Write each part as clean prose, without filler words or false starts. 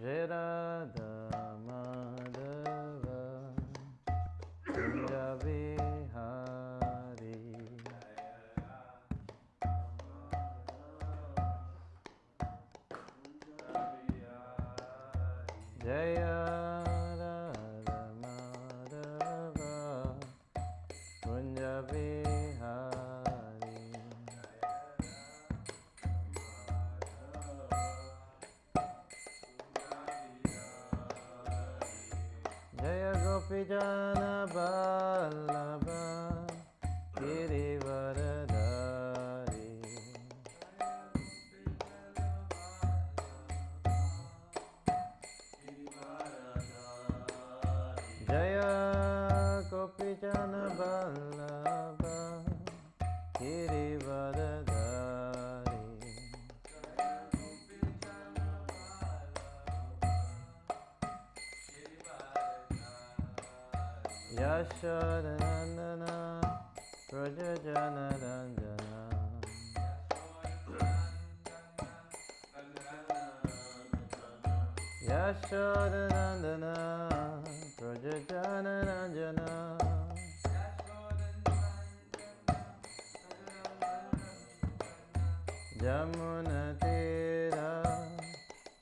Jai Radha Madhava Kunja Vihari Jaya Radha Madhava Kunja Vihari Jaya Gopijana Vallabha Girivaradhari Jaya Gopijana Vallabha Girivaradhari Yashodanandana Prajajana Ranjana Yashodanandana Prajajana Ranjana Jamuna Tira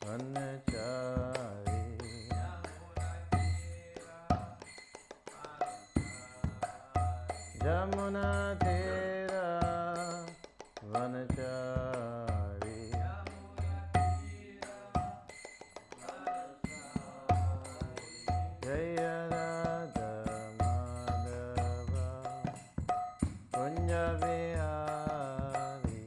Vanachari Jamuna Tira Vanachari Jaya Radha Madhava Kunja Vihari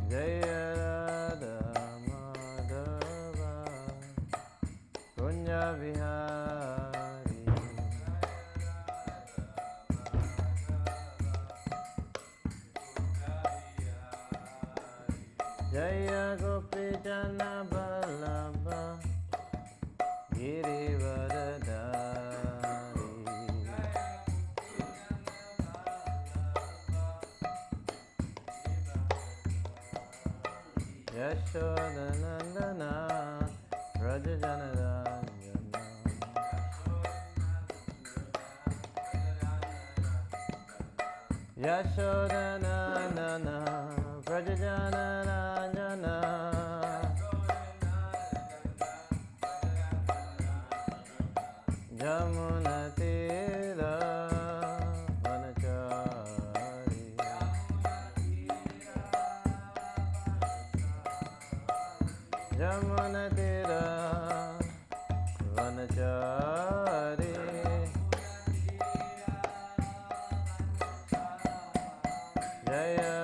Jaya Radha Madhava Kunja Vihari Jaya Gopijana Vallabha Girivaradhari Yashodanandana Rajajana Ranjana Yashodanandana Rajajana Ranjana Jamuna Tira Vanachari Jamuna Tira Vanachari Jaya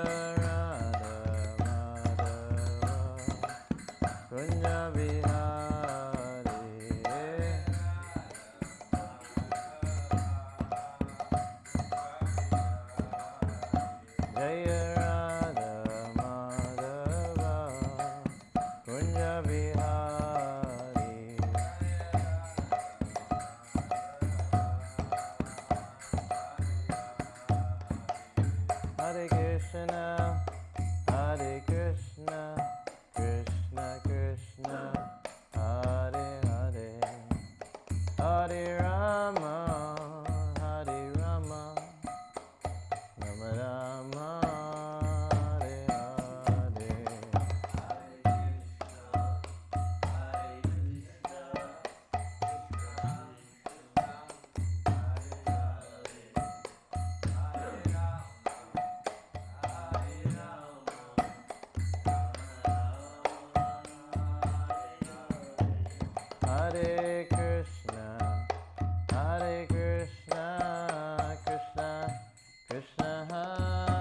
Radha Madhava Kunja Vihari Jaya Radha Madhava Kunja Vihari Hare Krishna Hare Krishna Krishna Krishna Hare Hare Hare Rama Hare Rama Rama Rama Hare Hare Hare Krishna Krishna Krishna Hare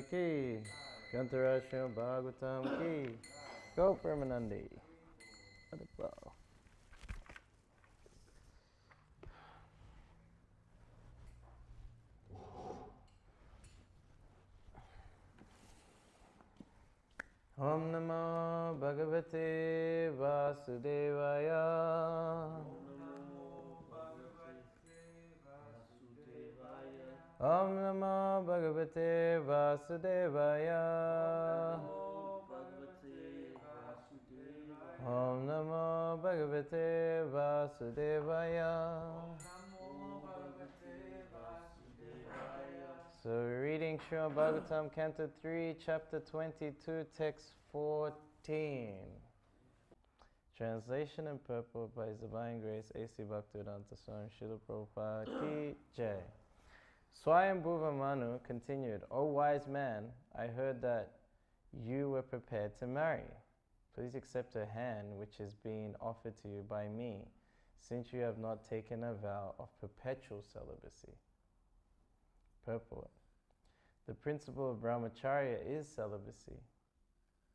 ki, Gantarashya Bhagavatam ki, Go Brahmanandi. Let it flow. Om Namo Bhagavate Vasudevaya. Om Namo Bhagavate Vasudevaya. Om Namo Bhagavate Vasudevaya. So we're reading Srimad Bhagavatam, Canto 3, Chapter 22, Text 14. Translation and purport by His Divine Grace A.C. Bhaktivedanta Swami Srila Prabhupada Ki Jai. Svāyambhuva Manu continued, O wise man, I heard that you were prepared to marry. Please accept a hand which is being offered to you by me, since you have not taken a vow of perpetual celibacy. Purport. The principle of brahmacārya is celibacy.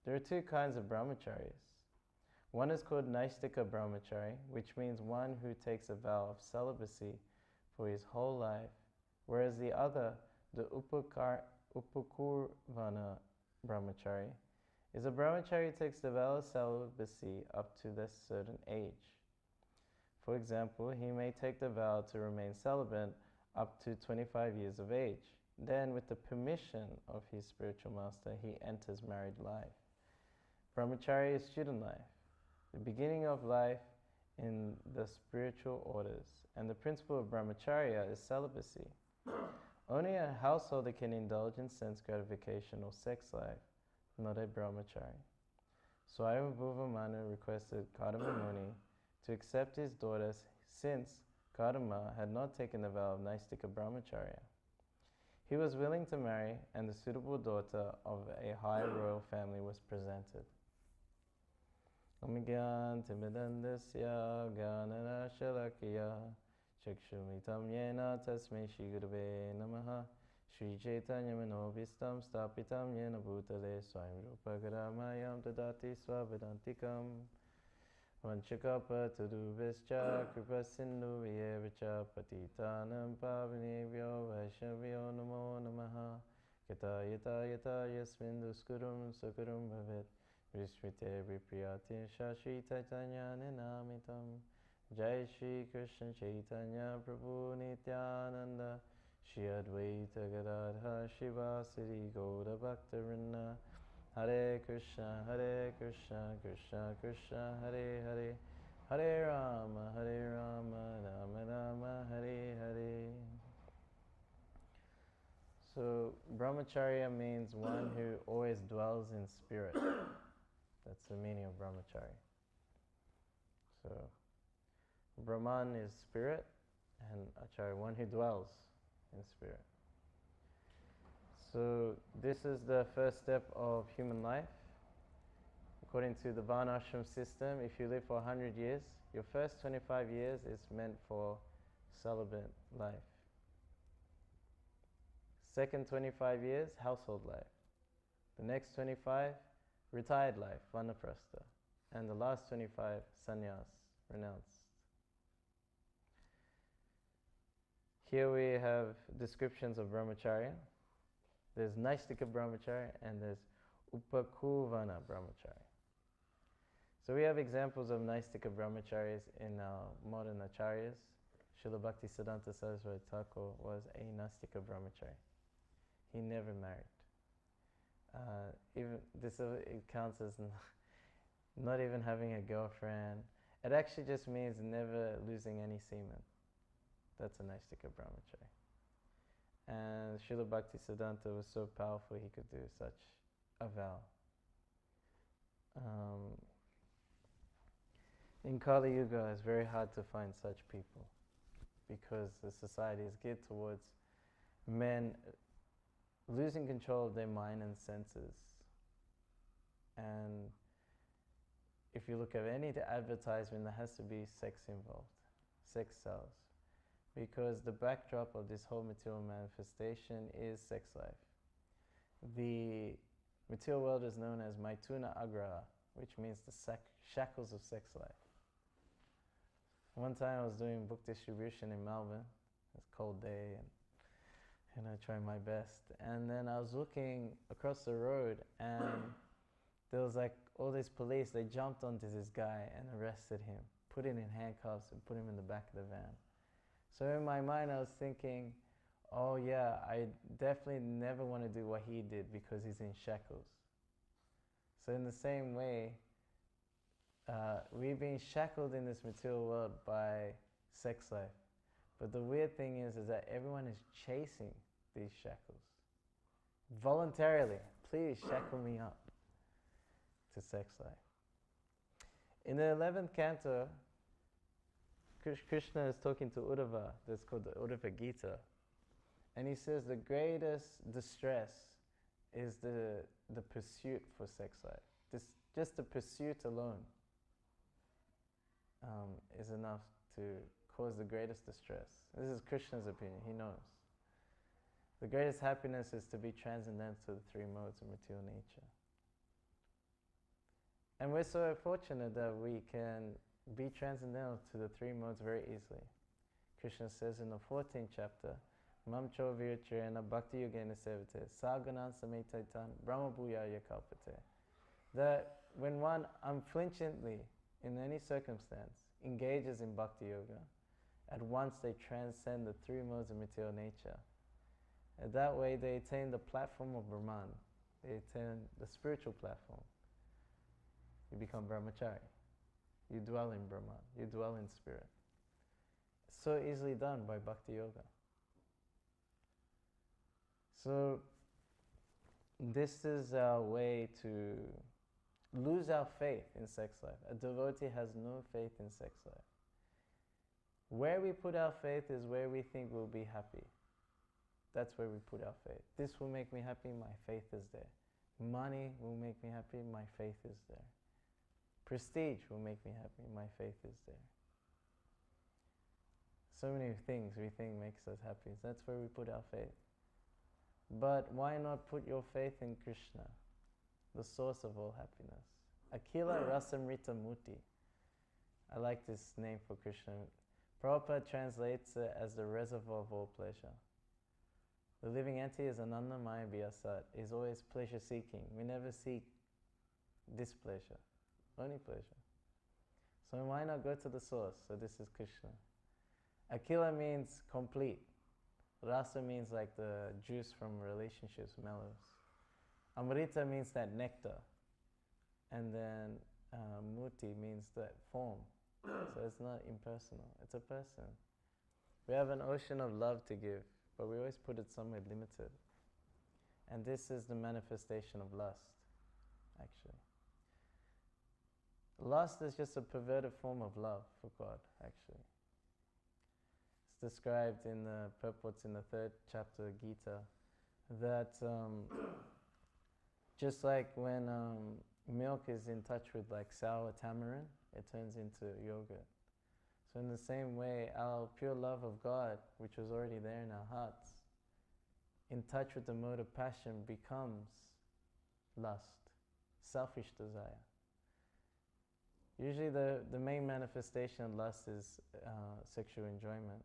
There are two kinds of brahmacārīs. One is called naiṣṭhika-brahmacārī, which means one who takes a vow of celibacy for his whole life, whereas the other, the upakurvāṇa-brahmacārī, is a brahmacārī who takes the vow of celibacy up to this certain age. For example, he may take the vow to remain celibate up to 25 years of age. Then, with the permission of his spiritual master, he enters married life. Brahmacārya is student life, the beginning of life in the spiritual orders, and the principle of brahmacārya is celibacy. Only a householder can indulge in sense gratification or sex life, not a brahmacārī. Svāyambhuva Manu requested Kardama Muni to accept his daughters since Kardama had not taken the vow of naiṣṭhika-brahmacarya. He was willing to marry, and the suitable daughter of a high royal family was presented. Omigyan timidandasya gyanana shalakya chakshumitam yena tasmai shri gurave namaha Shri Caitanya manobhistam stapitam yena bhutale Svāyambhuva dadati svavedantikam Vanchakapatudubhischa kripasindu vyevacha patitanam pavanebhyo vaishnavyo namo namaha Yata yasmin duskurum sukurum bhavet Vismite vipriyati Shri Caitanya ninamitam Jai Shri Krishna Caitanya Prabhu Nityananda Shri Advaita Gadadha Shivasari Gauda Bhaktarinda Hare Krishna, Krishna Krishna, Hare Hare, Hare Rama, Rama Rama, Hare Hare. So, brahmacārya means one who always dwells in spirit. That's the meaning of brahmacārya. So, Brahman is spirit, and acārya, one who dwells in spirit. So this is the first step of human life. According to the Varnashram system, if you live for 100 years, your first 25 years is meant for celibate life. Second 25 years, household life. The next 25, retired life, vanaprastha. And the last 25, sannyas, renounced. Here we have descriptions of brahmacārya. There's naiṣṭhika-brahmacārī and there's upakurvāṇa-brahmacārī. So we have examples of naiṣṭhika-brahmacārīs in our modern acharyas. Srila Bhaktisiddhanta Saraswati Thakur was a naiṣṭhika-brahmacārī. He never married. Even this it counts as not even having a girlfriend. It actually just means never losing any semen. That's a naiṣṭhika-brahmacārī. And Srila Bhaktisiddhanta was so powerful he could do such a vow. In Kali Yuga, it's very hard to find such people because the society is geared towards men losing control of their mind and senses. And if you look at any advertisement, there has to be sex involved, sex sells. Because the backdrop of this whole material manifestation is sex life. the material world is known as maituna agraha, which means the shackles of sex life. One time I was doing book distribution in Melbourne. It's a cold day, and I tried my best. And then I was looking across the road, and there was like all these police. They jumped onto this guy and arrested him, put him in handcuffs, and put him in the back of the van. So in my mind, I was thinking, oh yeah, I definitely never want to do what he did because he's in shackles. So in the same way, we've been shackled in this material world by sex life. But the weird thing is that everyone is chasing these shackles. Voluntarily, please shackle me up to sex life. In the 11th canto, Krishna is talking to Uddhava, that's called the Uddhava Gita. And he says the greatest distress is the pursuit for sex life. Just the pursuit alone is enough to cause the greatest distress. This is Krishna's opinion, he knows. The greatest happiness is to be transcendental to the three modes of material nature. And we're so fortunate that we can be transcendental to the three modes very easily. Krishna says in the 14th chapter, Mam cho virchirena bhakti yogena sevate saganan sametaitan brahma bhuyaya kalpate. That when one unflinchingly, in any circumstance, engages in bhakti yoga, at once they transcend the three modes of material nature. And that way they attain the platform of Brahman. They attain the spiritual platform. You become brahmacārī. You dwell in Brahman. You dwell in spirit. So easily done by bhakti yoga. So this is our way to lose our faith in sex life. A devotee has no faith in sex life. Where we put our faith is where we think we'll be happy. That's where we put our faith. This will make me happy, my faith is there. Money will make me happy, my faith is there. Prestige will make me happy, my faith is there. So many things we think makes us happy. That's where we put our faith. But why not put your faith in Krishna, the source of all happiness? Akila Rasamrita Muti. I like this name for Krishna. Prabhupada translates it as the reservoir of all pleasure. The living entity is Anandamaya Vyasat, is always pleasure seeking. We never seek displeasure, only pleasure. So why not go to the source? So this is Krishna. Akila means complete. Rasa means like the juice from relationships, mellows. Amrita means that nectar. And then Muti means that form. So it's not impersonal, it's a person. We have an ocean of love to give, but we always put it somewhere limited. And this is the manifestation of lust, actually. Lust is just a perverted form of love for God, actually. It's described in the Purports in the 3rd chapter of Gita, that just like when milk is in touch with like sour tamarind, it turns into yogurt. So in the same way, our pure love of God, which was already there in our hearts, in touch with the mode of passion, becomes lust, selfish desire. Usually the main manifestation of lust is sexual enjoyment.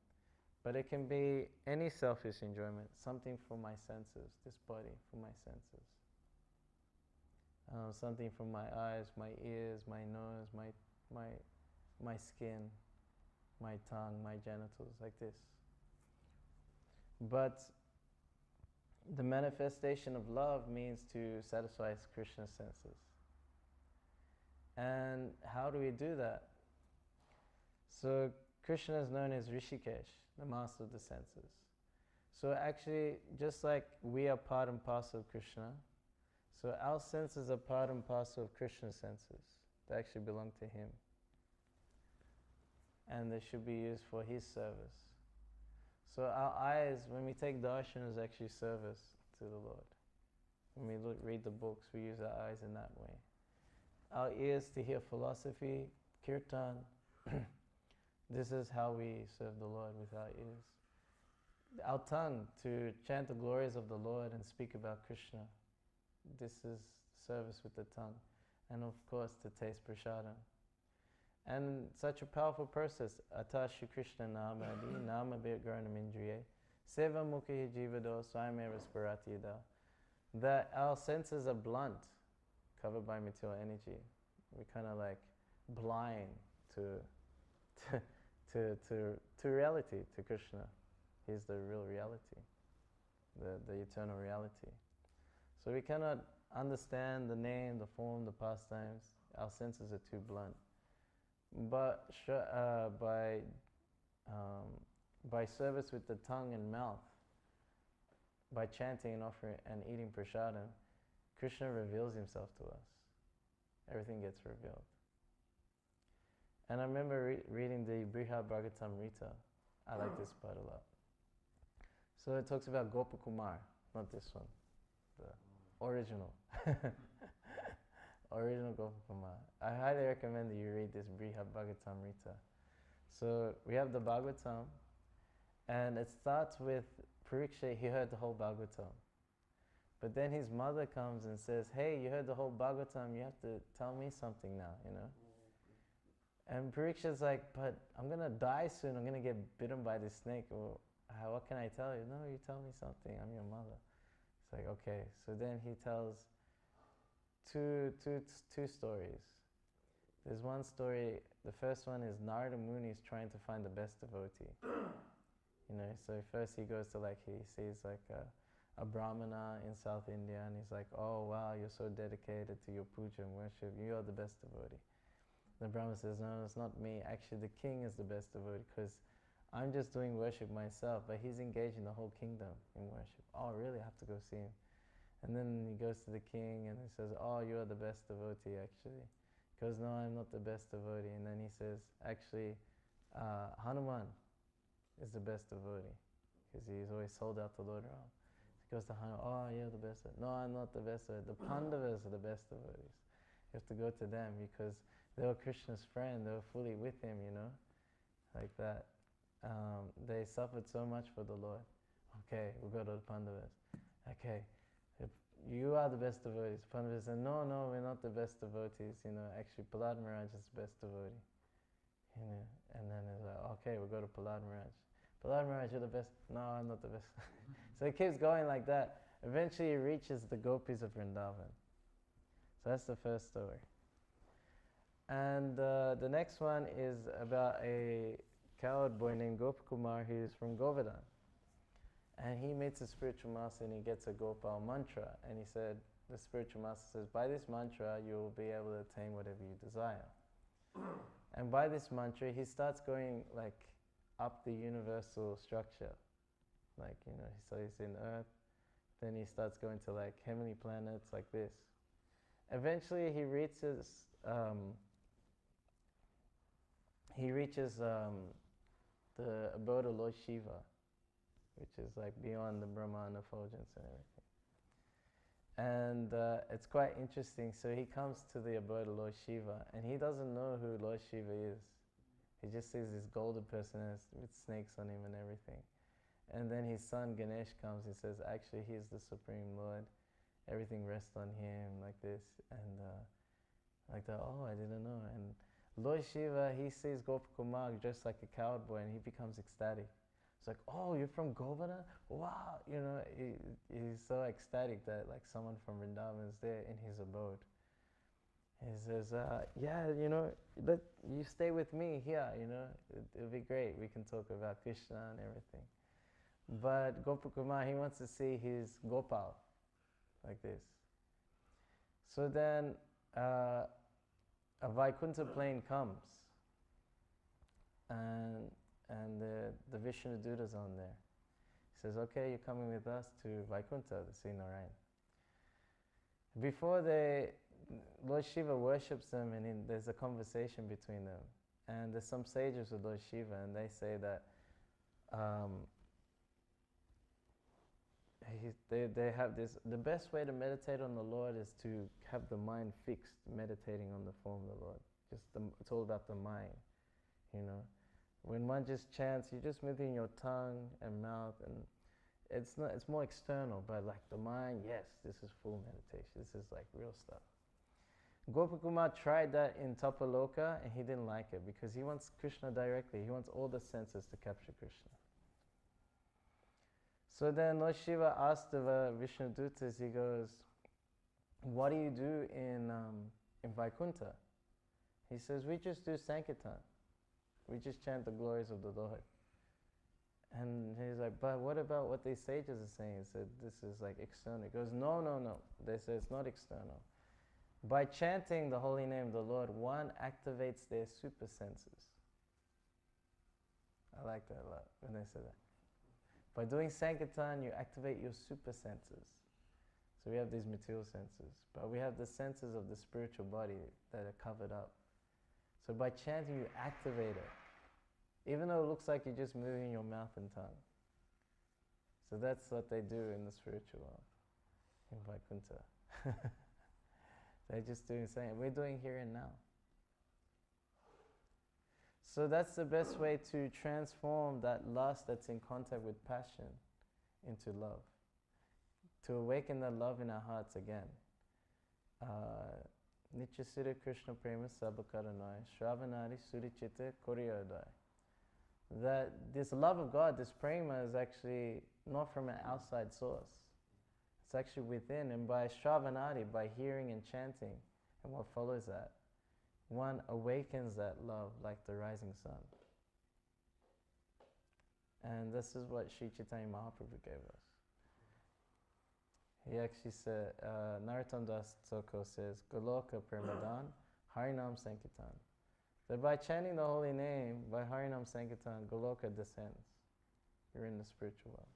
But it can be any selfish enjoyment, something for my senses, this body, for my senses. Something from my eyes, my ears, my nose, my skin, my tongue, my genitals, like this. But the manifestation of love means to satisfy Krishna's senses. And how do we do that? So Krishna is known as Rishikesh, the master of the senses. So actually, just like we are part and parcel of Krishna, so our senses are part and parcel of Krishna's senses. They actually belong to him. And they should be used for his service. So our eyes, when we take darshan, is actually service to the Lord. When we read the books, we use our eyes in that way. Our ears to hear philosophy, kirtan. This is how we serve the Lord, with our ears. Our tongue to chant the glories of the Lord and speak about Krishna this is service with the tongue. And of course, to taste prasadam. And such a powerful process, Ata Shri Krishna Namadi, Nama Virgaranam Indriye, Seva Mukhi Jivado, Svāyambhuva Manu, that our senses are blunt, covered by material energy. We're kind of like blind to reality, to Krishna. He's the real reality, the eternal reality. So we cannot understand the name, the form, the pastimes. Our senses are too blunt. But by service with the tongue and mouth, by chanting and offering and eating prasadam, Krishna reveals himself to us. Everything gets revealed. And I remember reading the Brihad Bhagavatamrita. I like this part a lot. So it talks about Gopakumar, not this one, the original. Original Gopakumar. I highly recommend that you read this Brihad Bhagavatamrita. So we have the Bhagavatam, and it starts with Parikshit. He heard the whole Bhagavatam. But then his mother comes and says, hey, you heard the whole Bhagavatam, you have to tell me something now, you know. And Parikshit's like, but I'm going to die soon, I'm going to get bitten by this snake. Well, what can I tell you? No, you tell me something, I'm your mother. It's like, okay. So then he tells two stories. There's one story, the first one is Narada Muni is trying to find the best devotee. You know, so first he goes to he sees a brahmana in South India, and he's like, oh wow, you're so dedicated to your puja and worship, you are the best devotee. The brahmana says, no, it's not me, actually the king is the best devotee, because I'm just doing worship myself, but he's engaged in the whole kingdom in worship. Oh really, I have to go see him. And then he goes to the king and he says, oh, you are the best devotee actually. He goes, no, I'm not the best devotee. And then he says, actually, Hanuman is the best devotee, because he's always sold out to Lord Ram. He goes to Hanuman, oh, you're the best devotee. No, I'm not the best devotee. The Pandavas are the best devotees. You have to go to them because they were Krishna's friend. They were fully with him, you know, like that. They suffered so much for the Lord. Okay, we'll go to the Pandavas. Okay, you are the best devotees. Pandavas said, no, we're not the best devotees. You know, actually, Prahlad Maharaj is the best devotee. You know, and then it's like, okay, we'll go to Prahlad Maharaj. Prahlad Maharaj, you're the best. No, I'm not the best. So it keeps going like that. Eventually, he reaches the gopis of Vrindavan. So that's the first story. And the next one is about a cowherd boy named Gopakumar who is from Govardhan. And he meets a spiritual master and he gets a Gopal mantra. And he said, the spiritual master says, by this mantra you will be able to attain whatever you desire. And by this mantra he starts going up the universal structure. So he's in earth, then he starts going to heavenly planets like this. Eventually he reaches the abode of Lord Shiva, which is beyond the Brahmana effulgence and everything. And it's quite interesting. So he comes to the abode of Lord Shiva, and he doesn't know who Lord Shiva is. He just sees this golden person with snakes on him and everything. And then his son Ganesh comes and says, actually he's the Supreme Lord. Everything rests on him like this. And like that, oh, I didn't know. And Lord Shiva, he sees Gopakumar dressed like a cowherd boy, and he becomes ecstatic. It's like, oh, you're from Govardhan? Wow! You know, he's so ecstatic that someone from Vrindavan is there in his abode. He says, yeah, you know, you stay with me here, you know, it'll be great. We can talk about Krishna and everything. But Gopakumar, he wants to see his Gopal, like this. So then a Vaikuntha plane comes, and the Vishnu Duta's on there. He says, okay, you're coming with us to Vaikuntha to see Narayan. Before Lord Shiva worships them, and there's a conversation between them. And there's some sages with Lord Shiva, and they say that they have this, the best way to meditate on the Lord is to have the mind fixed, meditating on the form of the Lord. It's all about the mind, you know. When one just chants, you're just moving your tongue and mouth, and it's not. It's more external, but like the mind, yes, this is full meditation. This is like real stuff. Gopakumar tried that in Tapaloka and he didn't like it because he wants Krishna directly. He wants all the senses to capture Krishna. So then Lord Shiva asked the Vishnudutas, he goes, what do you do in Vaikuntha? He says, we just do Sankirtan. We just chant the glories of the Lord. And he's like, but what about what these sages are saying? He said, this is like external. He goes, no. They say it's not external. By chanting the holy name of the Lord, one activates their super senses. I like that a lot when they say that. By doing Sankirtan, you activate your super senses. So we have these material senses, but we have the senses of the spiritual body that are covered up. So by chanting, you activate it. Even though it looks like you're just moving your mouth and tongue. So that's what they do in the spiritual world, in Vaikuntha. They're just doing something. We're doing here and now. So that's the best way to transform that lust that's in contact with passion into love. To awaken that love in our hearts again. Nityasira Krishna Prema Sabakaranai Shravanari Surichita Koriyodai. That this love of God, this prema, is actually not from an outside source. It's actually within, and by Shravanari, by hearing and chanting, and what follows that, one awakens that love like the rising sun. And this is what Sri Caitanya Mahaprabhu gave us. He actually said, Narottam Das Thakur says, Goloka Premadan, Harinam Sankirtan. That by chanting the holy name, by Harinam Sankirtan, Goloka descends. You're in the spiritual world.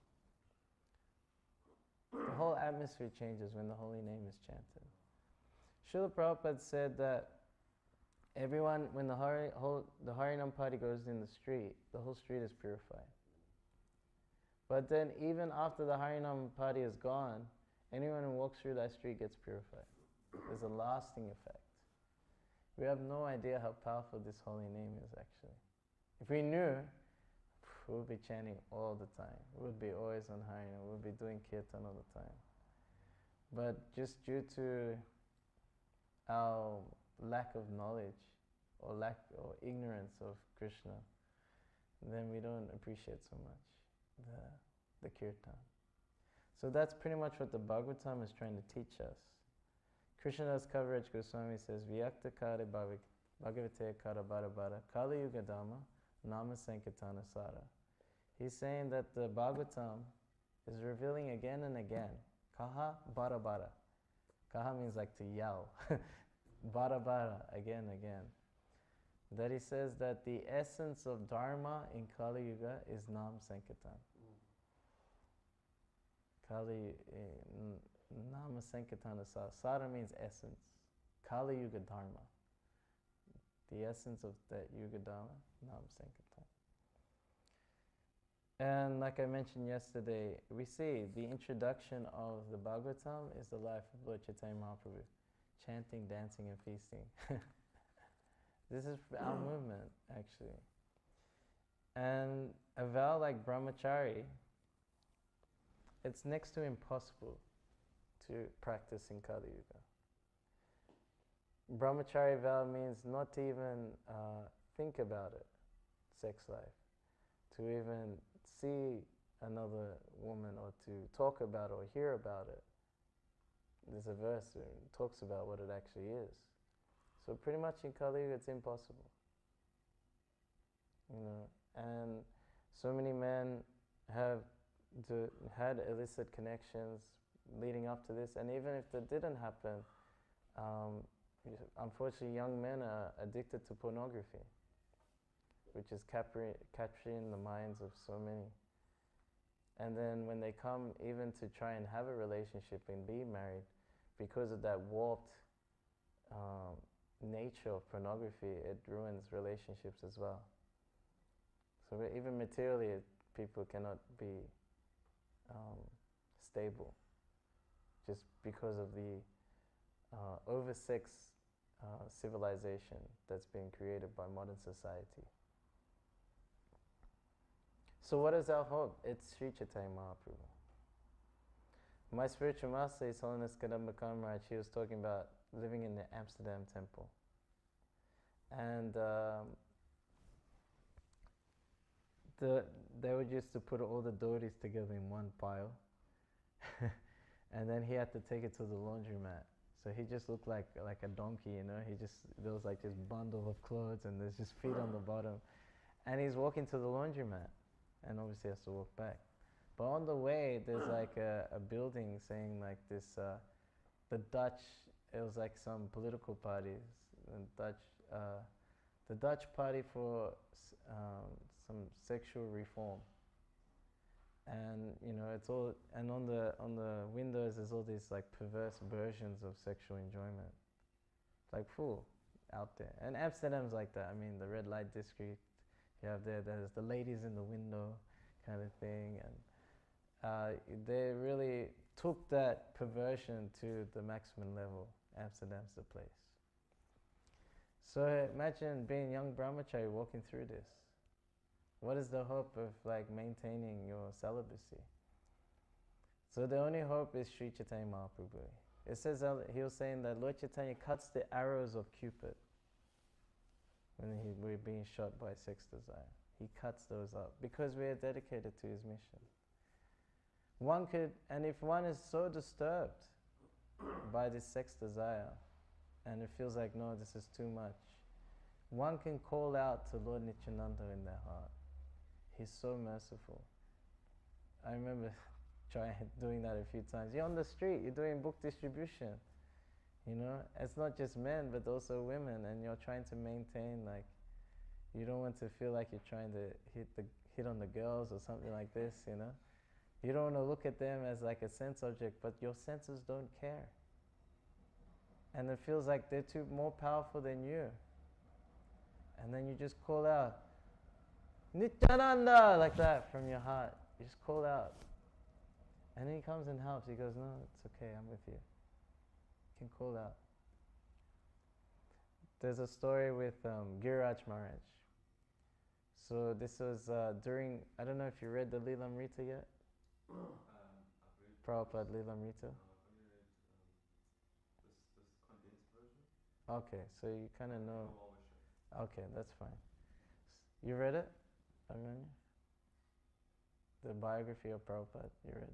The whole atmosphere changes when the holy name is chanted. Srila Prabhupada said that everyone, when the Harinam party goes in the street, the whole street is purified. But then even after the Harinam party is gone, anyone who walks through that street gets purified. There's a lasting effect. We have no idea how powerful this holy name is actually. If we knew, we would be chanting all the time. We would be always on Harinam. We would be doing kirtan all the time. But just due to our lack of knowledge or ignorance of Krishna, then we don't appreciate so much the kirtan. So that's pretty much what the Bhagavatam is trying to teach us. Krishnadas Kaviraj Goswami says, Vyakta Kare Bhagavate Kara Bara Bara Kali Yuga Dhamma Nama Sankirtana Sara. He's saying that the Bhagavatam is revealing again and again. Kaha Bara Bara. Kaha means like to yell. Bara Bara, again and again. That he says that the essence of Dharma in Kali Yuga is Nam Sankirtan. Kali Nama Sankirtana Sara. Sara means essence. Kali Yuga Dharma. The essence of that Yuga Dharma, Nama Sankirtan. And like I mentioned yesterday, we see the introduction of the Bhagavatam is the life of Lord Chaitanya Mahaprabhu. Chanting, dancing and feasting. This is our movement actually. And a vow like brahmacārī, it's next to impossible to practice in Kali Yuga. Brahmacārī vow means not to even think about it, sex life, to even see another woman or to talk about or hear about it. There's a verse that talks about what it actually is. So pretty much in Kali Yuga it's impossible. You know, and so many men have had illicit connections leading up to this, and even if that didn't happen, unfortunately young men are addicted to pornography, which is capturing the minds of so many. And then when they come even to try and have a relationship and be married, because of that warped nature of pornography, it ruins relationships as well. So even materially, people cannot be stable just because of the over-sex civilization that's been created by modern society. So what is our hope? It's Sri Chaitanya Mahaprabhu. My spiritual master, His Holiness Kardama Muni, he was talking about living in the Amsterdam temple. And they would used to put all the devotees together in one pile. And then he had to take it to the laundromat. So he just looked like a donkey, you know. There was like this bundle of clothes and there's just feet on the bottom. And he's walking to the laundromat and obviously has to walk back. But on the way, there's like a building saying like this, the Dutch, it was like some political parties, the Dutch party for some sexual reform. And you know, it's all, and on the windows there's all these like perverse versions of sexual enjoyment, like full out there. And Amsterdam's like that. I mean, the red light district you have there's the ladies in the window kind of thing, and they really took that perversion to the maximum level. Amsterdam's the place. So imagine being young brahmacārī walking through this. What is the hope of like maintaining your celibacy? So the only hope is Sri Chaitanya Mahaprabhu. It says he was saying that Lord Chaitanya cuts the arrows of Cupid when we're being shot by sex desire. He cuts those up because we are dedicated to his mission. And if one is so disturbed by this sex desire and it feels like, no, this is too much, one can call out to Lord Nityananda in their heart. He's so merciful. I remember doing that a few times. You're on the street, you're doing book distribution. You know, it's not just men, but also women, and you're trying to maintain, like, you don't want to feel like you're trying to hit on the girls or something like this, you know. You don't want to look at them as like a sense object, but your senses don't care. And it feels like they're more powerful than you. And then you just call out, Nityananda, like that from your heart. You just call out. And then he comes and helps. He goes, no, it's okay, I'm with you. You can call out. There's a story with Giriraj Maharaj. So this was during, I don't know if you read the Lilamrita yet? Prabhupada Lilamrita? This condensed version? Okay, so you kind of know. Okay, that's fine. You read it, Abhimanyu? The biography of Prabhupada, you read?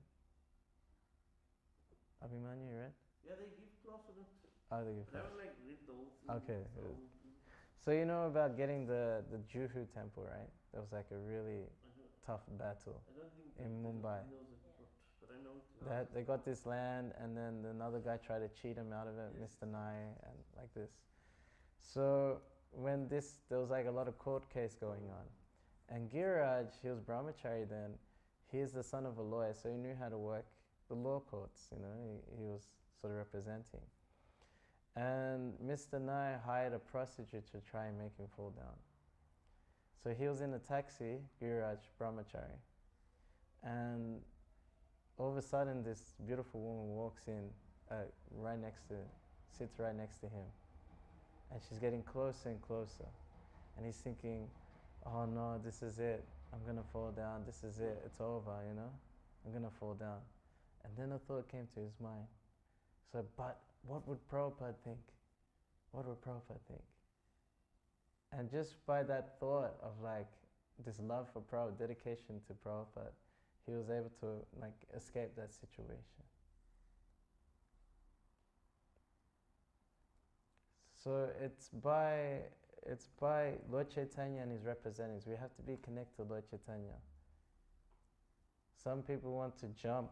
Abhimanyu, you read? Yeah, they give class on it. Oh, they give But I class. haven't like read the whole thing. Okay. So you know about getting the Juhu temple, right? That was like a really tough battle I don't think in Mumbai. knows it, but I know it. They got this land, and then another guy tried to cheat him out of it, Yes. Mr. Nai, and like this. So when there was like a lot of court case going on, and Giriraj, he was brahmacārī then. He's the son of a lawyer, so he knew how to work the law courts. You know, he was sort of representing. And Mr. Nai hired a prostitute to try and make him fall down. So he was in a taxi, Giriraj brahmacārī, and all of a sudden this beautiful woman walks in, sits right next to him, and she's getting closer and closer, and he's thinking, oh no, this is it, I'm gonna fall down, this is it, it's over, you know, I'm gonna fall down. And then a thought came to his mind. So, but what would Prabhupada think? What would Prabhupada think? And just by that thought of like this love for Prabhupada, dedication to Prabhupada, he was able to like escape that situation. So it's by Lord Chaitanya and his representatives. We have to be connected to Lord Chaitanya. Some people want to jump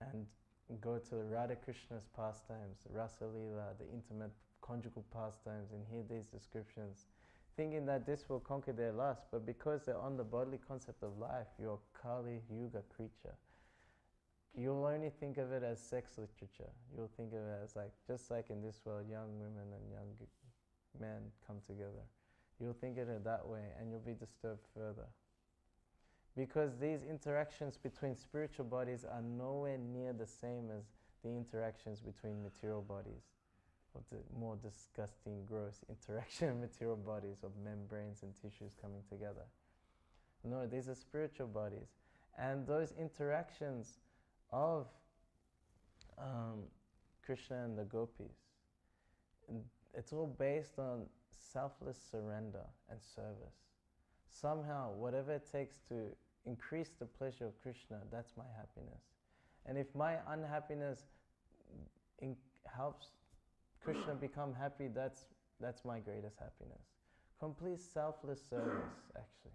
and go to the Radha Krishna's pastimes, the Rasa Leela, the intimate conjugal pastimes, and hear these descriptions, thinking that this will conquer their lust. But because they're on the bodily concept of life, you're a Kali Yuga creature. You'll only think of it as sex literature. You'll think of it as like, just like in this world, young women and young men come together. You'll think of it that way, and you'll be disturbed further. Because these interactions between spiritual bodies are nowhere near the same as the interactions between material bodies, of the more disgusting, gross interaction of material bodies, of membranes and tissues coming together. No, these are spiritual bodies. And those interactions of Krishna and the gopis. And it's all based on selfless surrender and service. Somehow, whatever it takes to increase the pleasure of Krishna, that's my happiness. And if my unhappiness helps Krishna become happy, that's my greatest happiness. Complete selfless service, actually.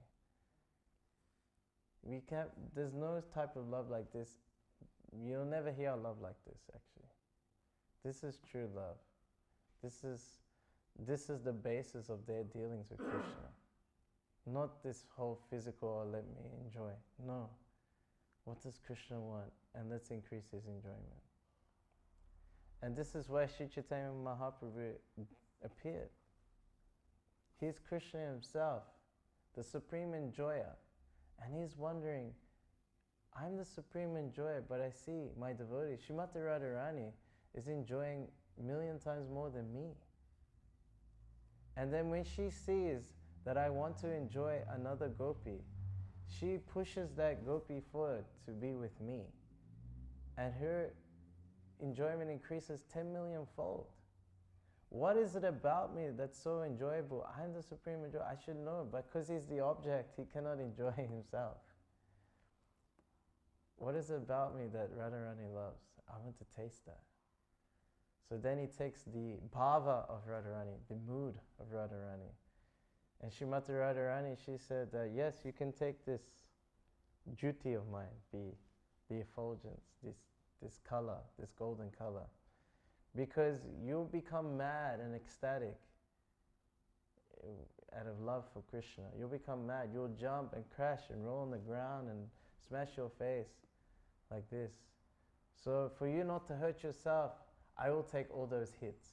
There's no type of love like this. You'll never hear a love like this, actually. This is true love. This is the basis of their dealings with Krishna. Not this whole physical, or let me enjoy. No. What does Krishna want? And let's increase his enjoyment. And this is why Sri Caitanya Mahaprabhu appeared. He's Krishna himself, the supreme enjoyer. And he's wondering, I'm the supreme enjoyer, but I see my devotee, Srimati Radharani, is enjoying a million times more than me. And then when she sees that I want to enjoy another gopi, she pushes that gopi forward to be with me. And her enjoyment increases 10 million fold. What is it about me that's so enjoyable? I'm the supreme enjoyer. I should know, but because he's the object, he cannot enjoy himself. What is it about me that Radharani loves? I want to taste that. So then he takes the bhava of Radharani, the mood of Radharani. And Srimati Radharani, she said that, yes, you can take this jyoti of mine, the effulgence, this color, this golden color, because you'll become mad and ecstatic out of love for Krishna. You'll become mad. You'll jump and crash and roll on the ground and smash your face like this. So for you not to hurt yourself, I will take all those hits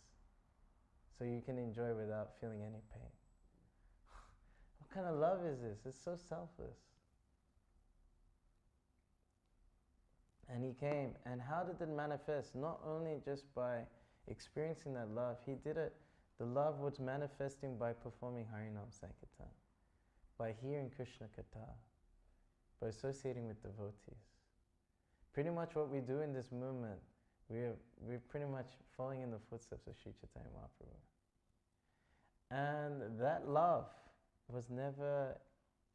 so you can enjoy without feeling any pain. What kind of love is this? It's so selfless. And he came, and how did it manifest? Not only just by experiencing that love, he did it, the love was manifesting by performing Harinam Sankirtan, by hearing Krishna Katha, by associating with devotees. Pretty much what we do in this movement, we're pretty much following in the footsteps of Sri Caitanya Mahaprabhu. And that love was never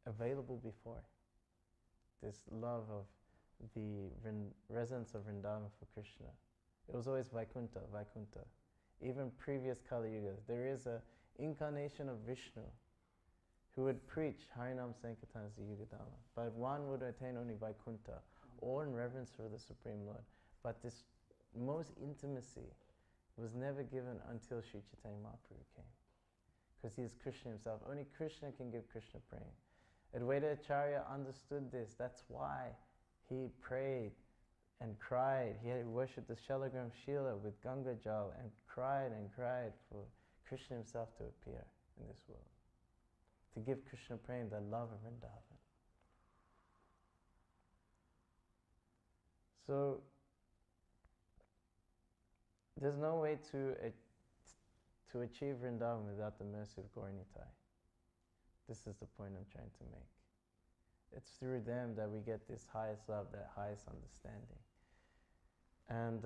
available before. This love of the residence of Vrindavan for Krishna. It was always Vaikuntha, Vaikuntha. Even previous Kali Yugas, there is an incarnation of Vishnu who would preach Harinam Sankirtan as the Yugadama. But one would attain only Vaikuntha, or in reverence for the Supreme Lord. But this most intimacy was never given until Sri Caitanya Mahaprabhu came. Because he is Krishna himself. Only Krishna can give Krishna prema. Advaita Acharya understood this. That's why he prayed and cried. He had worshipped the Shalagram Shila with Ganga Jal and cried for Krishna himself to appear in this world. To give Krishna prema, the love of Vrindavan. So, there's no way to achieve Vrindavan without the mercy of Gaura-Nitai. This is the point I'm trying to make. It's through them that we get this highest love, that highest understanding. And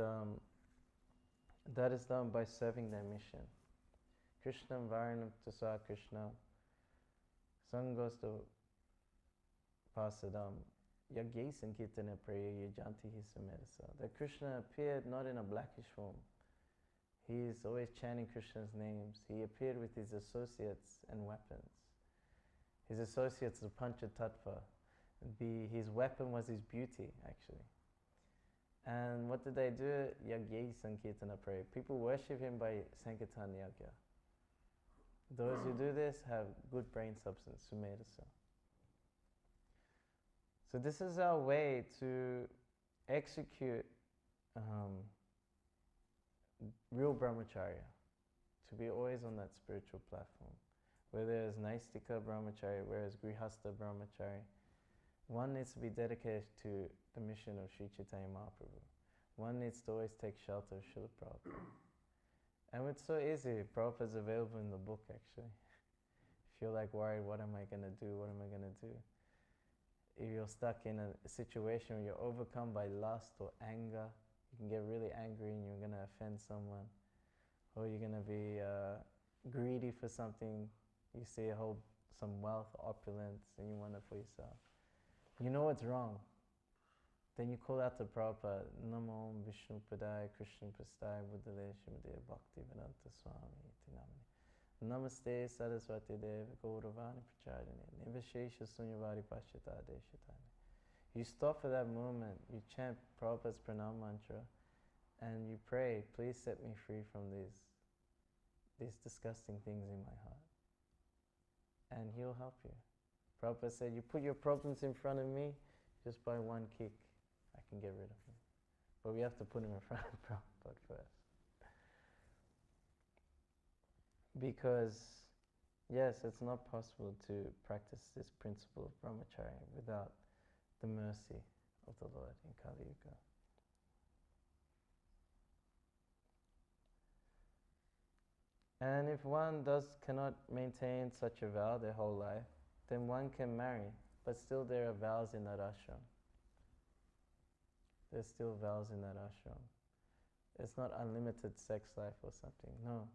that is done by serving their mission. Krishnam Varanam Tasa Krishnam Sangosto Pasadam Yagye Sankirtana Praya Yajanti Hisamerasa. That Krishna appeared not in a blackish form. He is always chanting Krishna's names. He appeared with his associates and weapons. His associates, the Panchatattva. His weapon was his beauty, actually. And what did they do? Yagye Sankirtana Praya. People worship him by Sankirtan Yagya. Those who do this have good brain substance, Sumedasa. So this is our way to execute real brahmacārya, to be always on that spiritual platform. Where there is naiṣṭhika-brahmacārī, whereas grihastha-brahmacārī, one needs to be dedicated to the mission of Sri Caitanya Mahaprabhu. One needs to always take shelter of Srila Prabhupada. And it's so easy. Prabhupada's available in the book, actually. If you're like worried, what am I going to do? What am I going to do? if you're stuck in a situation where you're overcome by lust or anger, you can get really angry and you're going to offend someone. Or you're going to be greedy for something. You see some wealth, opulence, and you want it for yourself. You know it's wrong. Then you call out to Prabhupada, Namo Vishnu Padaya Krishna Prasthaya Buddhale Shrimate Bhakti Vedanta Swami Iti Namani. Namaste Saraswati Dev Gauravāṇa-brahmacārī Nivashesha Sunyavari Pashita Deshatani. You stop for that moment, you chant Prabhupada's pranam mantra, and you pray, please set me free from these disgusting things in my heart. And he'll help you. Prabhupada said, you put your problems in front of me, just by one kick, I can get rid of them. But we have to put him in front of Prabhupada first. Because, yes, it's not possible to practice this principle of brahmacārya without the mercy of the Lord in Kali Yuga. And if one cannot maintain such a vow their whole life, then one can marry, but still there are vows in that ashram. There's still vows in that ashram. It's not unlimited sex life or something, no.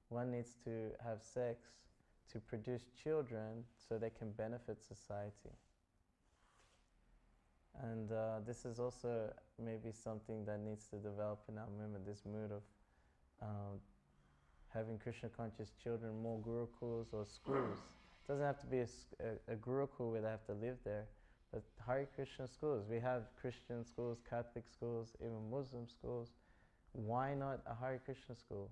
One needs to have sex to produce children so they can benefit society. And this is also maybe something that needs to develop in our movement, this mood of having Krishna conscious children, more gurukuls or schools. It doesn't have to be a gurukul where they have to live there, but Hare Krishna schools. We have Christian schools, Catholic schools, even Muslim schools. Why not a Hare Krishna school?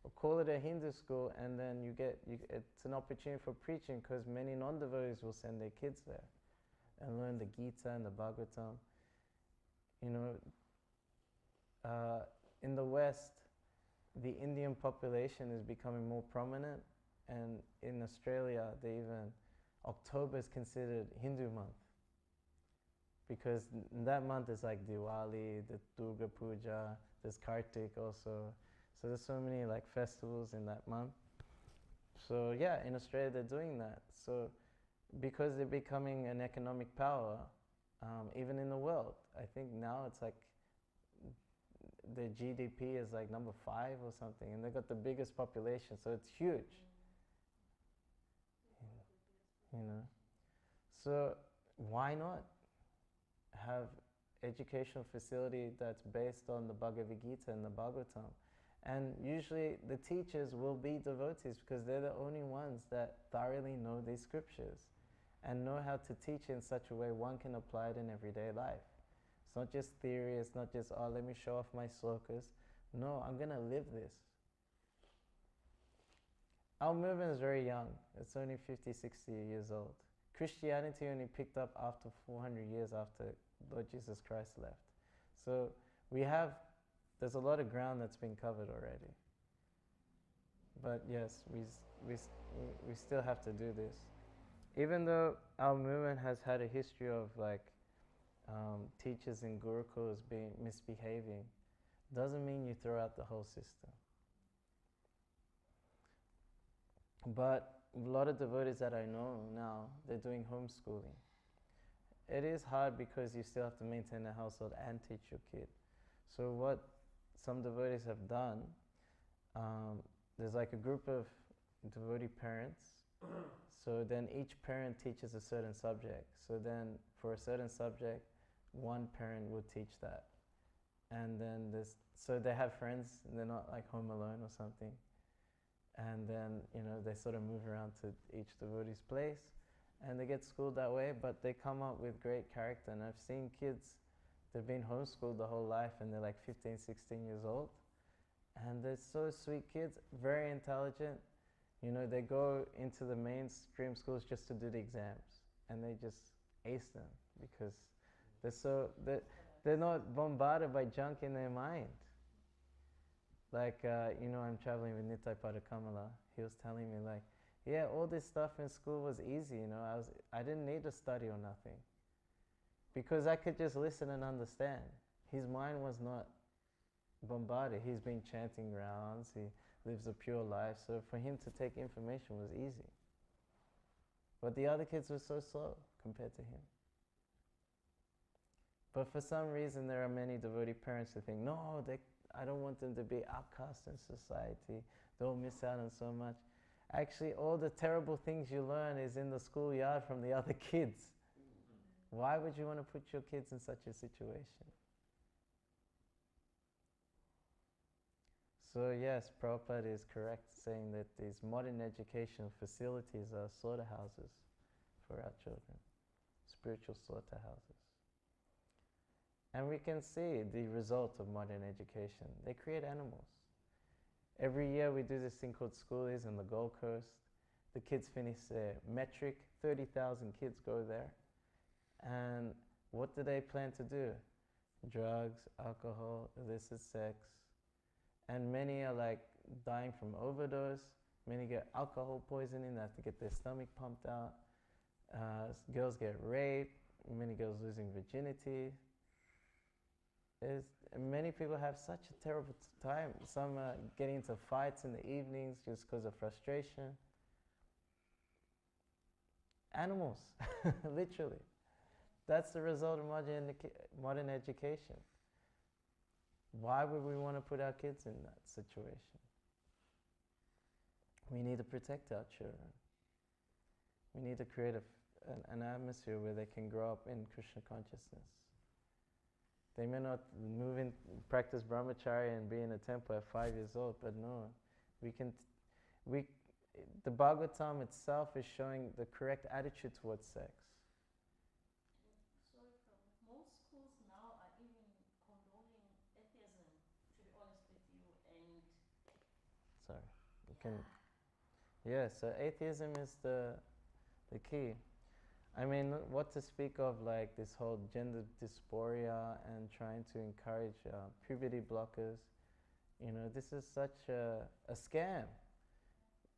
Or call it a Hindu school, and then it's an opportunity for preaching, because many non-devotees will send their kids there and learn the Gita and the Bhagavatam. You know, in the West, the Indian population is becoming more prominent, and in Australia, October is considered Hindu month, because that month is like Diwali, the Durga Puja, there's Kartik also. So there's so many like festivals in that month. So yeah, in Australia they're doing that. So because they're becoming an economic power, even in the world, I think now it's like the GDP is like number 5 or something, and they've got the biggest population, so it's huge. You know, so why not have educational facility that's based on the Bhagavad Gita and the Bhagavatam? And usually the teachers will be devotees, because they're the only ones that thoroughly know these scriptures and know how to teach in such a way one can apply it in everyday life. It's not just theory, it's not just, oh, let me show off my slokas. No, I'm going to live this. Our movement is very young. It's only 50, 60 years old. Christianity only picked up after 400 years after Lord Jesus Christ left. So there's a lot of ground that's been covered already. But yes, we still have to do this. Even though our movement has had a history of teachers in gurukuls misbehaving, doesn't mean you throw out the whole system. But a lot of devotees that I know now, they're doing homeschooling. It is hard because you still have to maintain the household and teach your kid. So what some devotees have done, there's like a group of devotee parents, so then each parent teaches a certain subject. So then for a certain subject, one parent would teach that. And then so they have friends, and they're not like home alone or something. And then, they sort of move around to each devotee's place, and they get schooled that way, but they come up with great character. And I've seen kids, they've been homeschooled the whole life, and they're like 15, 16 years old. And they're so sweet kids, very intelligent. They go into the mainstream schools just to do the exams, and they just ace them, because they're not bombarded by junk in their mind. Like, I'm traveling with Nitai Padakamala. He was telling me all this stuff in school was easy, I didn't need to study or nothing, because I could just listen and understand. His mind was not bombarded. He's been chanting rounds, he lives a pure life, so for him to take information was easy. But the other kids were so slow compared to him. But for some reason, there are many devotee parents who think, no, I don't want them to be outcast in society. They'll miss out on so much. Actually, all the terrible things you learn is in the schoolyard from the other kids. Why would you want to put your kids in such a situation? So yes, Prabhupada is correct saying that these modern education facilities are slaughterhouses for our children, spiritual slaughterhouses. And we can see the result of modern education. They create animals. Every year we do this thing called schoolies on the Gold Coast. The kids finish their metric, 30,000 kids go there. And what do they plan to do? Drugs, alcohol, illicit sex. And many are like dying from overdose. Many get alcohol poisoning, they have to get their stomach pumped out. Girls get raped, many girls losing virginity. Many people have such a terrible time. Some are getting into fights in the evenings just because of frustration. Animals, literally. That's the result of modern education. Why would we want to put our kids in that situation? We need to protect our children. We need to create an atmosphere where they can grow up in Krishna consciousness. They may not practice brahmacārya and be in a temple at 5 years old, but no, the Bhagavatam itself is showing the correct attitude towards sex. Sorry, most schools now are even condoning atheism, to be honest with you, and Sorry, you can. Yeah, so atheism is the key. I mean, what to speak of like this whole gender dysphoria and trying to encourage puberty blockers. You know, this is such a scam,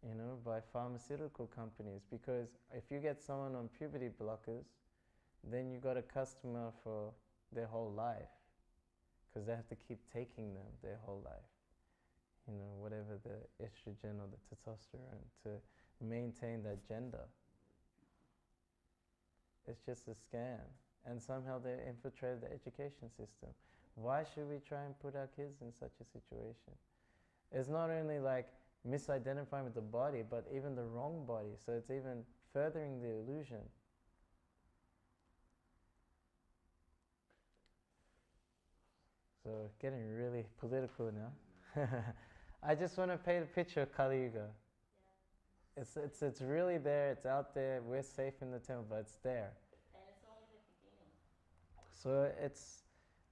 you know, by pharmaceutical companies, because if you get someone on puberty blockers, then you got a customer for their whole life, because they have to keep taking them their whole life. You know, whatever the estrogen or the testosterone to maintain that gender. It's just a scam. And somehow they infiltrated the education system. Why should we try and put our kids in such a situation? It's not only like misidentifying with the body, but even the wrong body. So it's even furthering the illusion. So getting really political now. I just want to paint a picture of Kali Yuga. It's really there, it's out there, we're safe in the temple, but it's there. and it's only the beginning. So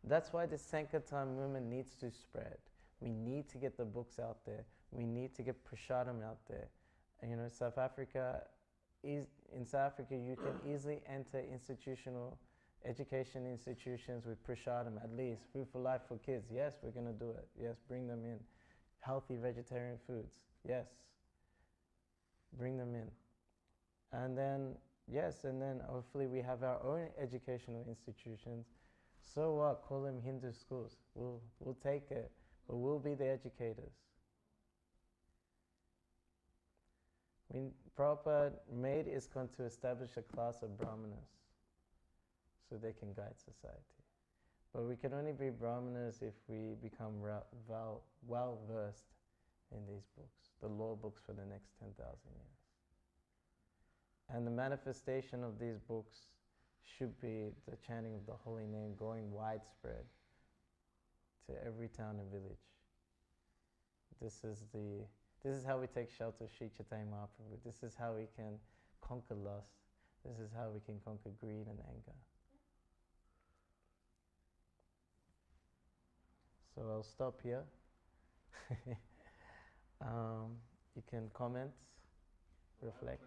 that's why the Sankirtan movement needs to spread. We need to get the books out there. We need to get prasadam out there. And, you know, in South Africa, you can easily enter education institutions with prasadam, at least. Food for life for kids. Yes, we're going to do it. Yes, bring them in. Healthy vegetarian foods. Yes. Bring them in. And then, hopefully we have our own educational institutions. So what? Call them Hindu schools. We'll take it, but we'll be the educators. Prabhupada made ISKCON to establish a class of brahmanas so they can guide society. But we can only be brahmanas if we become well versed in these books, the law books for the next 10,000 years. And the manifestation of these books should be the chanting of the holy name going widespread to every town and village. This is how we take shelter of Sri Chaitanya Mahaprabhu. This is how we can conquer lust. This is how we can conquer greed and anger. So I'll stop here. You can comment, reflect.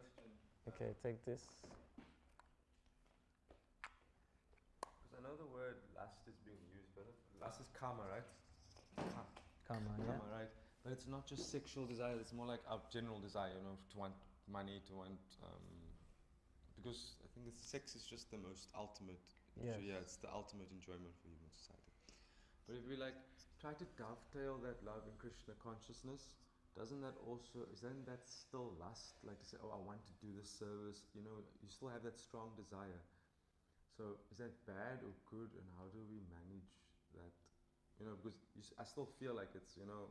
Okay, take this. Because I know the word lust is being used, but lust is karma, right? Karma, yeah. Karma, right? But it's not just sexual desire, it's more like our general desire, you know, to want money, to want... because I think sex is just the most ultimate... Yes. So yeah, it's the ultimate enjoyment for human society. But if we like try to dovetail that love in Krishna consciousness, isn't that still lust? Like to say, oh, I want to do this service, you know, you still have that strong desire. So So is that bad or good, and how do we manage that? You know, because I still feel like it's, you know,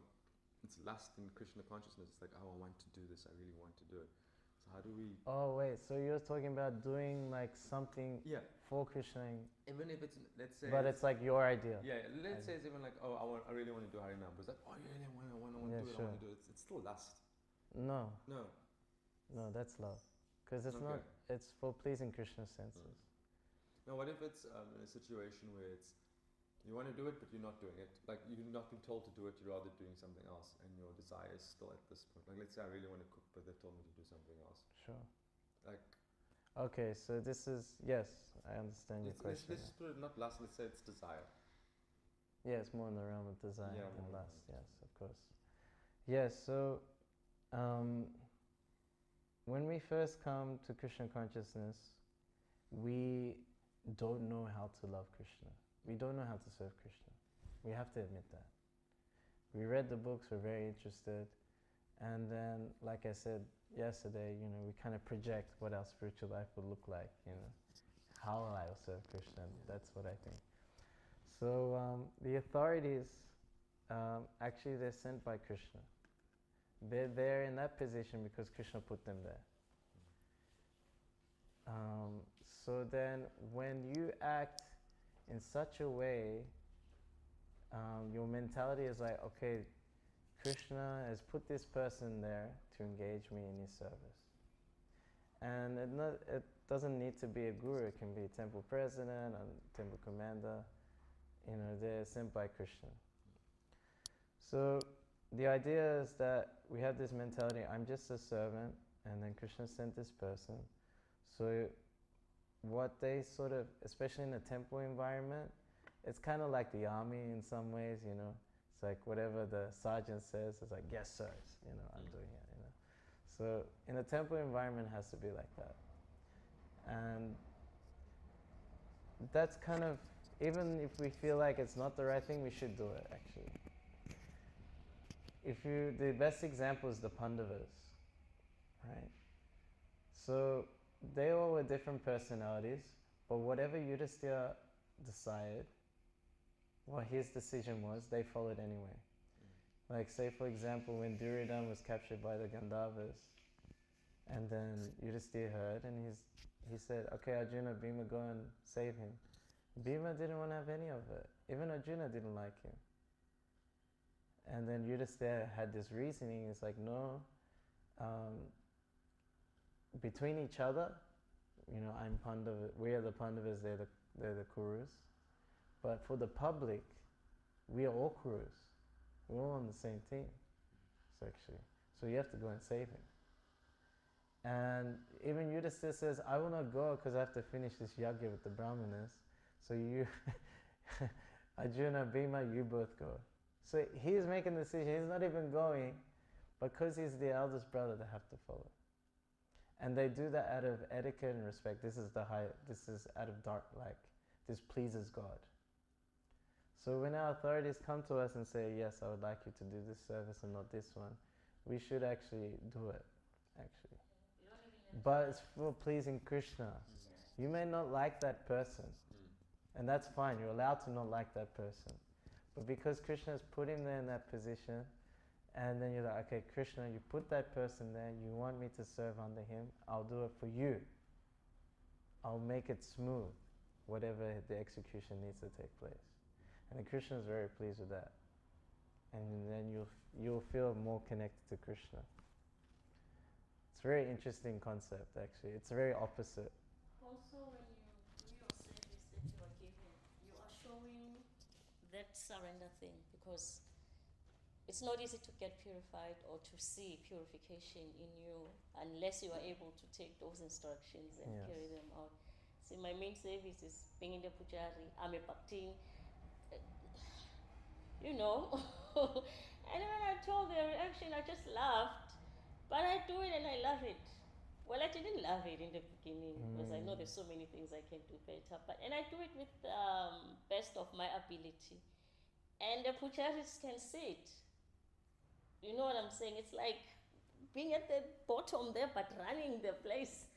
it's lust in Krishna consciousness. It's like, oh, I want to do this, I really want to do it. So how do we... Oh wait, so you're talking about doing like something for Krishna? Even if it's, let's say... But it's like your idea. Yeah, let's say it's even like, oh, I really want to do Harinam. But it's like, oh, you really want to do it, sure. I want to do it. It's still lust. No. No. No, that's love. Because it's not, it's for pleasing Krishna's senses. Now what if it's in a situation where it's, you want to do it but you're not doing it, like you've not been told to do it, you're rather doing something else, and your desire is still at this point. Like let's say I really want to cook but they've told me to do something else. Sure. Like... Okay, so this is, yes, I understand your question. Let's put it not lust, let's say it's desire. Yeah, it's more in the realm of desire than lust, yes, of course. Yes, so when we first come to Krishna consciousness, we don't know how to love Krishna. We don't know how to serve Krishna. We have to admit that. We read the books, we're very interested, and then, like I said yesterday, you know, we kind of project what our spiritual life would look like, you know, how I will serve Krishna. That's what I think. So the authorities, actually they're sent by Krishna. They're there in that position because Krishna put them there. So then when you act in such a way, your mentality is like, okay, Krishna has put this person there to engage me in his service. And it doesn't need to be a guru, it can be a temple president, a temple commander, you know, they're sent by Krishna. So the idea is that we have this mentality, I'm just a servant, and then Krishna sent this person. So what they sort of, especially in a temple environment, it's kind of like the army in some ways, you know. It's like whatever the sergeant says, it's like, yes, sir, you know, I'm doing it, you know. So in a temple environment, it has to be like that. And that's kind of, even if we feel like it's not the right thing, we should do it, actually. The best example is the Pandavas, right? So they all were different personalities, but whatever Yudhisthira decided, what his decision was, they followed anyway. Like say for example, when Duryodhana was captured by the Gandharvas, and then Yudhisthira heard, and he said, okay Arjuna, Bhima, go and save him. Bhima didn't want to have any of it. Even Arjuna didn't like him. And then Yudhisthira had this reasoning, it's like, no, between each other, you know, I'm Pandava, we are the Pandavas, they're the Kurus. But for the public, we are all Kurus. We're all on the same team, actually. So you have to go and save him. And even Yudhisthira says, I will not go because I have to finish this yagya with the Brahmanas. So you, Arjuna, Bhima, you both go. So he's making the decision, he's not even going, because he's the eldest brother, they have to follow. And they do that out of etiquette and respect. This is out of dark, like, this pleases God. So when our authorities come to us and say, yes, I would like you to do this service and not this one, we should actually do it, actually. But it's for pleasing Krishna. You may not like that person, and that's fine, you're allowed to not like that person. But because Krishna has put him there in that position, and then you're like, okay, Krishna, you put that person there, you want me to serve under him, I'll do it for you. I'll make it smooth, whatever the execution needs to take place. And then Krishna is very pleased with that. And then you'll feel more connected to Krishna. It's a very interesting concept, actually. It's very opposite. Also, when you do your service that you are given, you are showing that surrender thing, because it's not easy to get purified or to see purification in you unless you are able to take those instructions and carry them out. See, my main service is being in the pujari. I'm a bhakti, you know. And when I told their reaction, I just laughed. But I do it and I love it. Well, I didn't love it in the beginning because I know there's so many things I can do better. And I do it with best of my ability. And the pujaris can see it. You know what I'm saying? It's like being at the bottom there but running the place.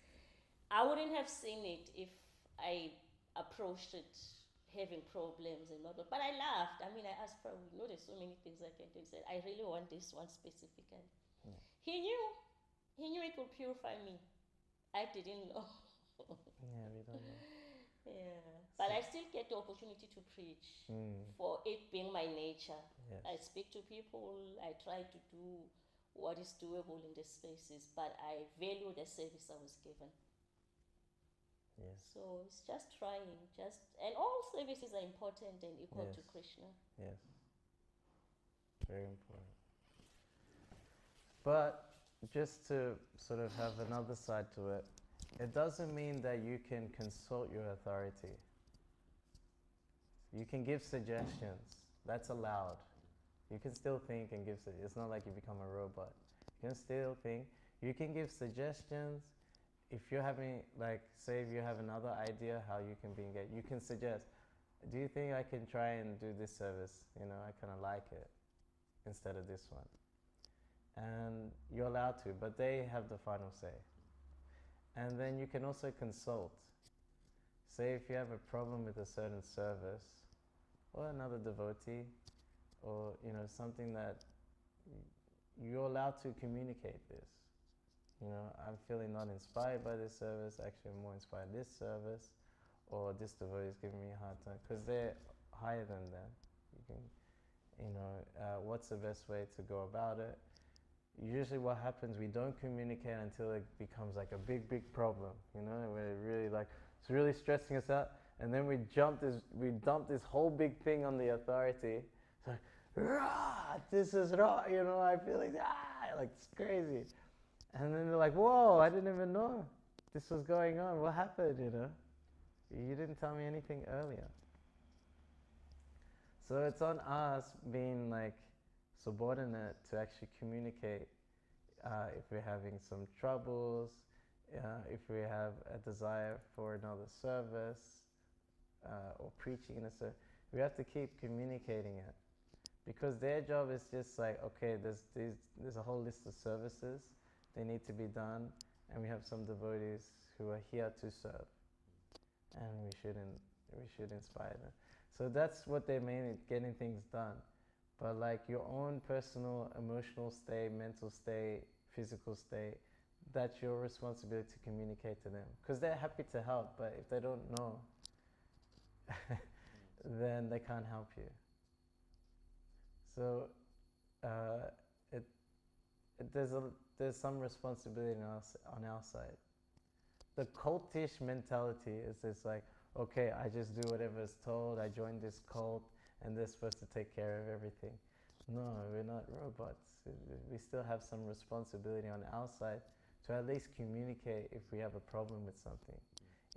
I wouldn't have seen it if I approached it having problems and all that. But I laughed. I mean, I asked Prabhu, there's so many things I can do. He said, I really want this one specifically. Yeah. He knew it would purify me. I didn't know. Yeah, we don't know. Yeah. But I still get the opportunity to preach for it being my nature. Yes. I speak to people, I try to do what is doable in the spaces, but I value the service I was given. Yes. So it's just trying, and all services are important and equal to Yes. Krishna. Yes. Very important. But just to sort of have another side to it, it doesn't mean that you can consult your authority. You can give suggestions. That's allowed. You can still think and give suggestions. It's not like you become a robot. You can still think. You can give suggestions. If you're having, like, say if you have another idea how you can be engaged, you can suggest, do you think I can try and do this service? I kind of like it instead of this one. And you're allowed to, but they have the final say. And then you can also consult. Say if you have a problem with a certain service, or another devotee, or something that you're allowed to communicate this. I'm feeling not inspired by this service, actually I'm more inspired by this service, or this devotee is giving me a hard time, because they're higher than them. You can, what's the best way to go about it? Usually what happens, we don't communicate until it becomes like a big problem, where it really it's really stressing us out, and then we dump this whole big thing on the authority. It's like, rah, this is raw, I feel like it's crazy. And then they're like, whoa, I didn't even know this was going on. What happened, You didn't tell me anything earlier. So it's on us being like subordinate to actually communicate if we're having some troubles, if we have a desire for another service or preaching in a service. We have to keep communicating it, because their job is just like, okay, there's a whole list of services they need to be done, and we have some devotees who are here to serve, and we should inspire them. So that's what they mean, getting things done. But like your own personal emotional state, mental state, physical state, that's your responsibility to communicate to them, because they're happy to help, but if they don't know, then they can't help you. So there's some responsibility on our side. The cultish mentality is just like, okay, I just do whatever's told, I joined this cult, and they're supposed to take care of everything. No, we're not robots. We still have some responsibility on our side to at least communicate if we have a problem with something.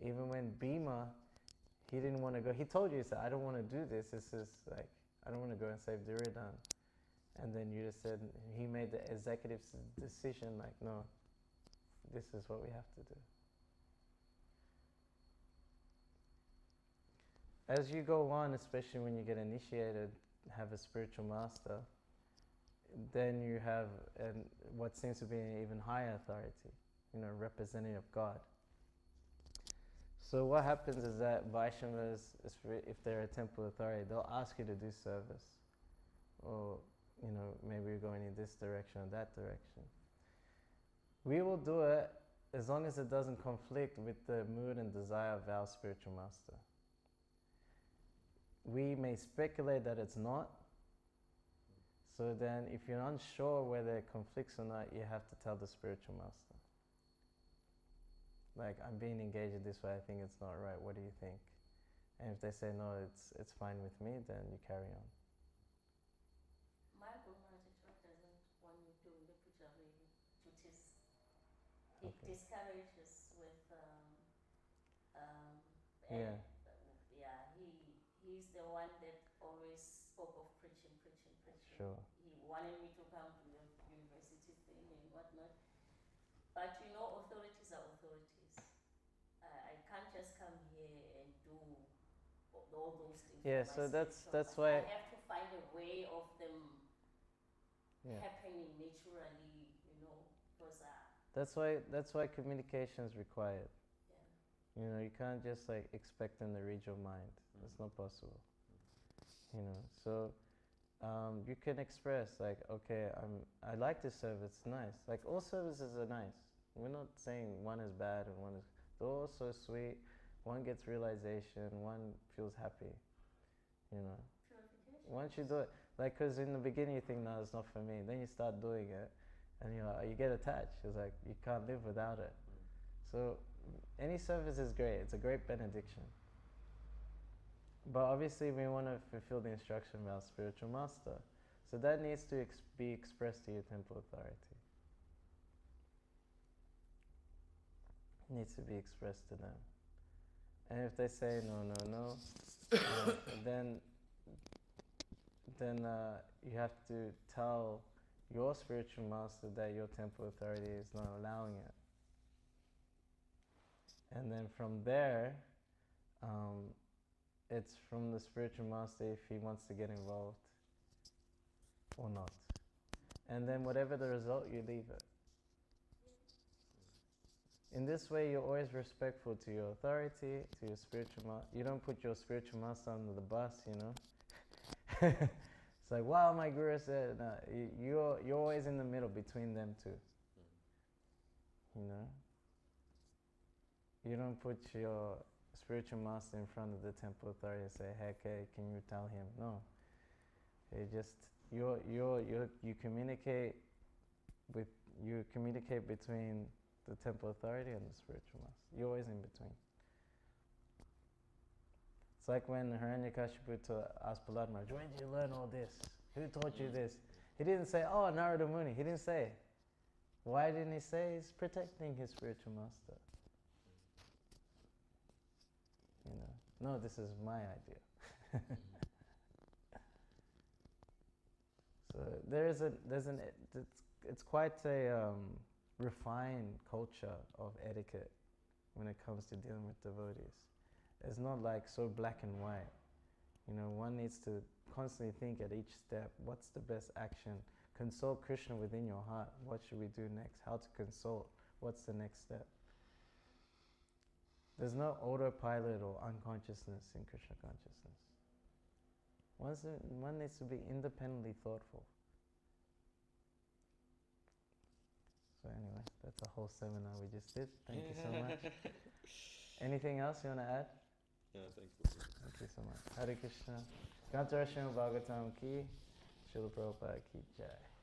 Even when Bhima, he didn't want to go, he told you, he said, I don't want to do this, I don't want to go and save Duryodhana. And then you just said, he made the executive decision, like, no, this is what we have to do. As you go on, especially when you get initiated, have a spiritual master, then you have what seems to be an even higher authority, representative of God. So what happens is that Vaishnavas, if they're a temple authority, they'll ask you to do service. Or, maybe we're going in this direction or that direction. We will do it as long as it doesn't conflict with the mood and desire of our spiritual master. We may speculate that it's not. So then if you're unsure whether it conflicts or not, you have to tell the spiritual master. Like, I'm being engaged in this way, I think it's not right, what do you think? And if they say, no, it's fine with me, then you carry on. My Guru Maharaj doesn't want me doing the pujari duties. He discourages with Yeah. He's the one that always spoke of preaching. Sure. He wanted me to come to the university thing and whatnot. But authorities are authorities. I can't just come here and do all those things. Yeah, so that's why I have to find a way of them happening naturally, because that's why communication is required. yeah. You know, you can't just like expect them to read your mind. It's not possible. You know, so you can express like, okay, I like this service, it's nice. Like all services are nice. We're not saying one is bad and one is. They're all so sweet. One gets realization. One feels happy. You know. Purification. Once you do it, like, cause in the beginning you think, no, it's not for me. Then you start doing it, and you get attached. It's like you can't live without it. So any service is great. It's a great benediction. But obviously we want to fulfill the instruction of our spiritual master. So that needs to be expressed to your temple authority. It needs to be expressed to them. And if they say no, then you have to tell your spiritual master that your temple authority is not allowing it. And then from there, it's from the spiritual master if he wants to get involved or not. And then whatever the result, you leave it. In this way, you're always respectful to your authority, to your spiritual master. You don't put your spiritual master under the bus, you know. It's like, wow, my guru said, no, you're always in the middle between them two. You know. You don't put your spiritual master in front of the temple authority and say, hey, okay, can you tell him? No. You communicate between the temple authority and the spiritual master. You're always in between. It's like when Hiranyakashipu asked Prahlad Maharaj, where did you learn all this? Who taught you this? He didn't say, oh, Narada Muni. He didn't say. Why didn't he say? He's protecting his spiritual master. You know, no, this is my idea. So it's quite a refined culture of etiquette when it comes to dealing with devotees. It's not like so black and white. You know, one needs to constantly think at each step, what's the best action? Consult Krishna within your heart. What should we do next? How to consult? What's the next step? There's no autopilot or unconsciousness in Krishna consciousness. One needs to be independently thoughtful. So anyway, that's a whole seminar we just did. Thank you so much. Anything else you want to add? Yeah, thanks, Purport. Thank you so much. Hare Krishna. Gantara Srimad Bhagavatam ki, Srila Prabhupada ki jai.